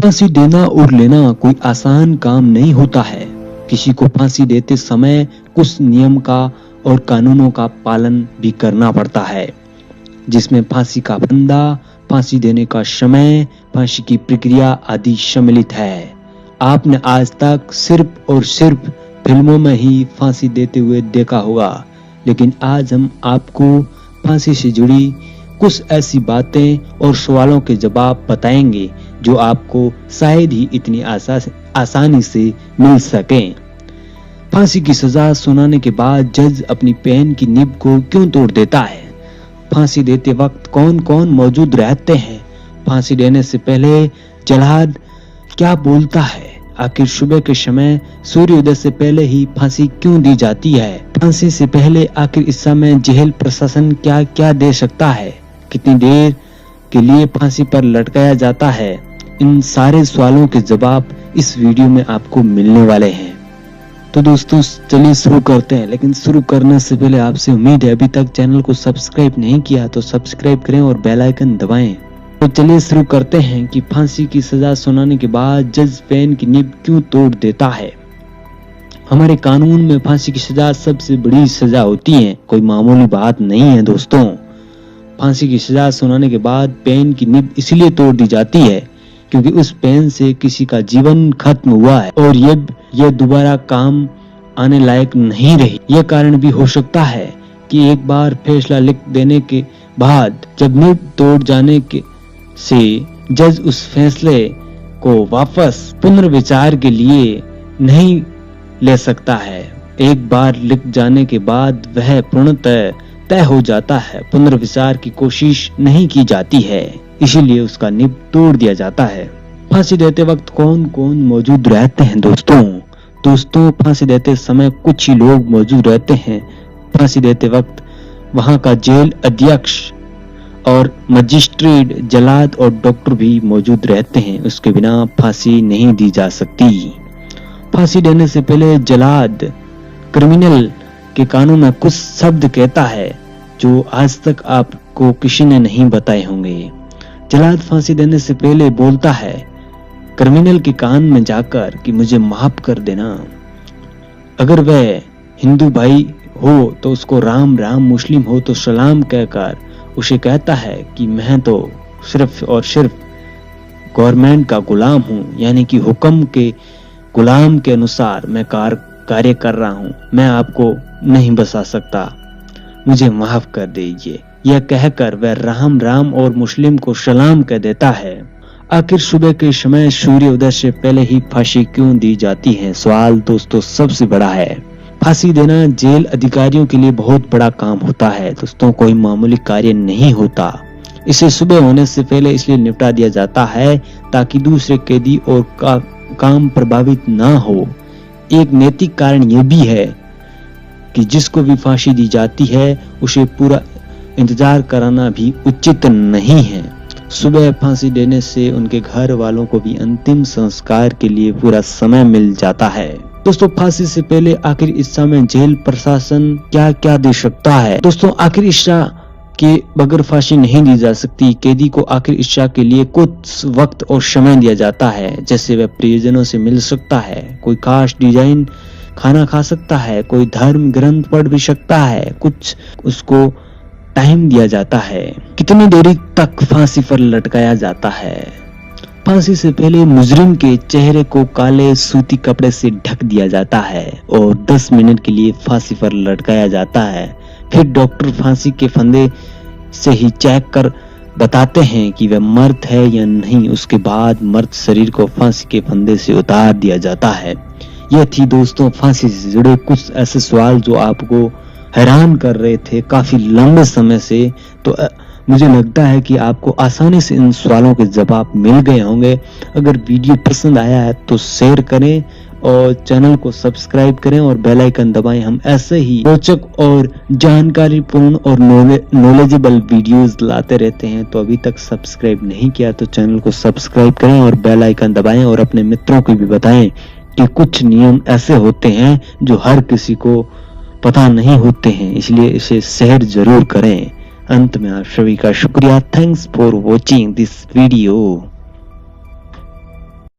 फांसी देना और लेना कोई आसान काम नहीं होता है। किसी को फांसी देते समय कुछ नियम का और कानूनों का पालन भी करना पड़ता है, जिसमें फांसी का फंदा, फांसी देने का समय, फांसी की प्रक्रिया आदि सम्मिलित है। आपने आज तक सिर्फ और सिर्फ फिल्मों में ही फांसी देते हुए देखा होगा, लेकिन आज हम आपको फांसी से जुड़ी कुछ ऐसी बातें और सवालों के जवाब बताएंगे जो आपको शायद ही इतनी आसानी से मिल सकें। फांसी की सजा सुनाने के बाद जज अपनी पेन की निब को क्यों तोड़ देता है? फांसी देते वक्त कौन कौन मौजूद रहते हैं? फांसी देने से पहले जल्लाद क्या बोलता है? आखिर सुबह के समय सूर्योदय से पहले ही फांसी क्यों दी जाती है? फांसी से पहले आखिर इस समय जेल प्रशासन क्या क्या दे सकता है? कितनी देर के लिए फांसी पर लटकाया जाता है? इन सारे सवालों के जवाब इस वीडियो में आपको मिलने वाले हैं। तो दोस्तों चलिए शुरू करते हैं, लेकिन शुरू करने से पहले आपसे उम्मीद है अभी तक चैनल को सब्सक्राइब नहीं किया तो सब्सक्राइब करें और बेल आइकन दबाएं। तो चलिए शुरू करते हैं कि फांसी की सजा सुनाने के बाद जज पेन की निब क्यों तोड़ देता है। हमारे कानून में फांसी की सजा सबसे बड़ी सजा होती है, कोई मामूली बात नहीं है दोस्तों। फांसी की सजा सुनाने के बाद पेन की निब इसलिए तोड़ दी जाती है क्योंकि उस पेन से किसी का जीवन खत्म हुआ है और ये दोबारा काम आने लायक नहीं रही। यह कारण भी हो सकता है कि एक बार फैसला लिख देने के बाद जब निब तोड़ जाने से जज उस फैसले को वापस पुनर्विचार के लिए नहीं ले सकता है। एक बार लिख जाने के बाद वह पूर्णतः तय हो जाता है, पुनर्विचार की कोशिश नहीं की जाती है, इसीलिए उसका निब तोड़ दिया जाता है। फांसी देते वक्त कौन कौन मौजूद रहते हैं दोस्तों फांसी देते समय कुछ ही लोग मौजूद रहते हैं। फांसी देते वक्त वहां का जेल अध्यक्ष और मजिस्ट्रेट, जल्लाद और डॉक्टर भी मौजूद रहते हैं, उसके बिना फांसी नहीं दी जा सकती। फांसी देने से पहले जल्लाद क्रिमिनल के कानून में कुछ शब्द कहता है जो आज तक आपको किसी ने नहीं बताए होंगे। जल्लाद फांसी देने से पहले बोलता है क्रिमिनल के कान में जाकर कि मुझे माफ कर देना। अगर वह हिंदू भाई हो तो उसको राम राम, मुस्लिम हो तो सलाम कहकर उसे कहता है कि मैं तो सिर्फ और सिर्फ गवर्नमेंट का गुलाम हूँ, यानी कि हुक्म के गुलाम के अनुसार मैं कार्य कर रहा हूँ, मैं आपको नहीं बचा सकता, मुझे माफ कर दीजिए। यह कहकर वह राम राम और मुस्लिम को सलाम कह देता है। आखिर सुबह के समय सूर्योदय से पहले ही फांसी क्यों दी जाती है? सवाल दोस्तों सबसे बड़ा है। फांसी देना जेल अधिकारियों के लिए बहुत बड़ा काम होता है दोस्तों, कोई मामूली कार्य नहीं होता। इसे सुबह होने से पहले इसलिए निपटा दिया जाता है ताकि दूसरे कैदी और काम प्रभावित ना हो। एक नैतिक कारण यह भी है कि जिसको भी फांसी दी जाती है उसे पूरा इंतजार कराना भी उचित नहीं है। सुबह फांसी देने से उनके घर वालों को भी अंतिम संस्कार के लिए पूरा समय मिल जाता है। दोस्तों फांसी से पहले आखिर इस समय जेल प्रशासन क्या क्या दे सकता है? दोस्तों आखिर इच्छा के बगैर फांसी नहीं दी जा सकती। कैदी को आखिर इच्छा के लिए कुछ वक्त और समय दिया जाता है, जैसे वह परिजनों से मिल सकता है, कोई खास डिजाइन खाना खा सकता है, कोई धर्म ग्रंथ पढ़ भी सकता है, कुछ उसको टाइम दिया जाता है। कितनी देरी तक फांसी पर लटकाया जाता है? फांसी से पहले मुजरिम के चेहरे को काले सूती कपड़े से ढक दिया जाता है और 10 मिनट के लिए फांसी पर लटकाया जाता है। फिर डॉक्टर फांसी के फंदे से ही चेक कर बताते हैं कि वह मर्द है या नहीं। उसके बाद मर्द शरीर को फांसी के फंदे से उतार दिया जाता है। यह थी दोस्तों फांसी से जुड़े कुछ ऐसे सवाल जो आपको हैरान कर रहे थे काफी लंबे समय से। तो मुझे लगता है कि आपको आसानी से इन सवालों के जवाब मिल गए होंगे। अगर वीडियो पसंद आया है तो शेयर करें और चैनल को सब्सक्राइब करें और बेल आइकन दबाएं। हम ऐसे ही रोचक और जानकारीपूर्ण और नॉलेजेबल वीडियोस लाते रहते हैं। तो अभी तक सब्सक्राइब नहीं किया तो चैनल को सब्सक्राइब करें और बेल आइकन दबाएं और अपने मित्रों को भी बताएं कि कुछ नियम ऐसे होते हैं जो हर किसी को पता नहीं होते हैं, इसलिए इसे शेयर जरूर करें। अंत में आप सभी का शुक्रिया। Thanks for watching this video.